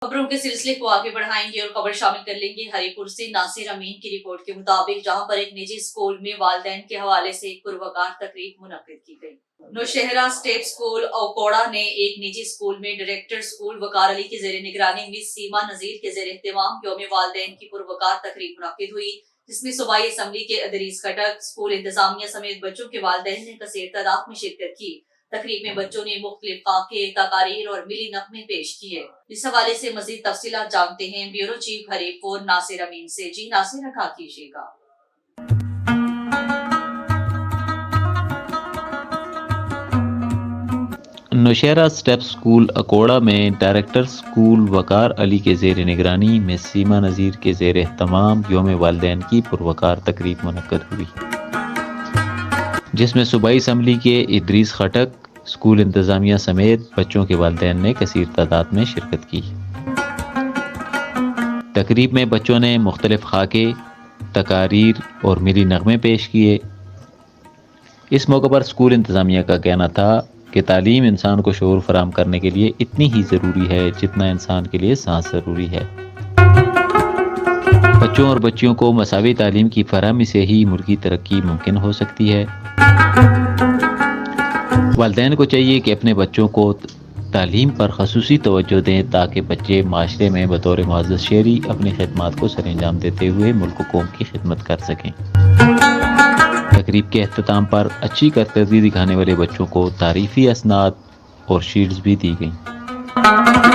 खबरों के सिलसिले को आगे बढ़ाएंगे और खबर शामिल कर लेंगे हरिपुर से। नासिर अमीन की रिपोर्ट के मुताबिक जहां पर एक निजी स्कूल में वालिदैन के हवाले से एक पुरवकार तकरीब मुनक्किद की गई। नौशहरा स्टेट स्कूल औकोड़ा ने एक निजी स्कूल में डायरेक्टर स्कूल वकार अली की जेर निगरानी मिस सीमा नजीर के जेर एहतमाम यौम वालिदैन की पुरवकार तकरीब मुनक्किद हुई, जिसमें सूबाई असम्बली के अदरीस खटक, स्कूल इंतजामिया समेत बच्चों के वालिदैन ने कसीर तादाद में शिरकत की। तकरीब में बच्चों ने मुख्तलिफ खाके, तकारीर और मिली नगमे पेश किए। इस हवाले से मजीद तफसीलात जानते हैं ब्यूरो चीफ हरिपुर नासिर अमीन से। जी नासिर, रखा कीजिएगा। नौशहरा स्टेप स्कूल अकोड़ा में डायरेक्टर स्कूल वकार अली के जेर निगरानी में सीमा नज़ीर के जेर एहतमाम यौम वालिदैन की पुरवकार तकरीब मुनक्किद हुई, जिसमें सूबाई असम्बली के इदरीस खटक, स्कूल इंतजामिया समेत बच्चों के वालिदैन ने कसीर तादाद में शिरकत की। तकरीब में बच्चों ने मुख्तलिफ खाके, तकारीर और मिली नगमे पेश किए। इस मौके पर स्कूल इंतजामिया का कहना था कि तालीम इंसान को शऊर फराहम करने के लिए इतनी ही ज़रूरी है जितना इंसान के लिए सांस ज़रूरी है। बच्चों और बच्चियों को मसावी तालीम की फराहमी से ही मुल्की तरक्की मुमकिन हो सकती है। वालिदैन को चाहिए कि अपने बच्चों को तालीम पर ख़ुसूसी तवज्जो दें ताकि बच्चे माशरे में बतौर मुअज़्ज़ज़ शहरी अपनी खिदमत को सरअंजाम देते हुए मुल्क कौम की खिदमत कर सकें। तकरीब के अख्ताम पर अच्छी कारकर्दगी दिखाने वाले बच्चों को तारीफ़ी असनाद और शील्ड्स भी दी गईं।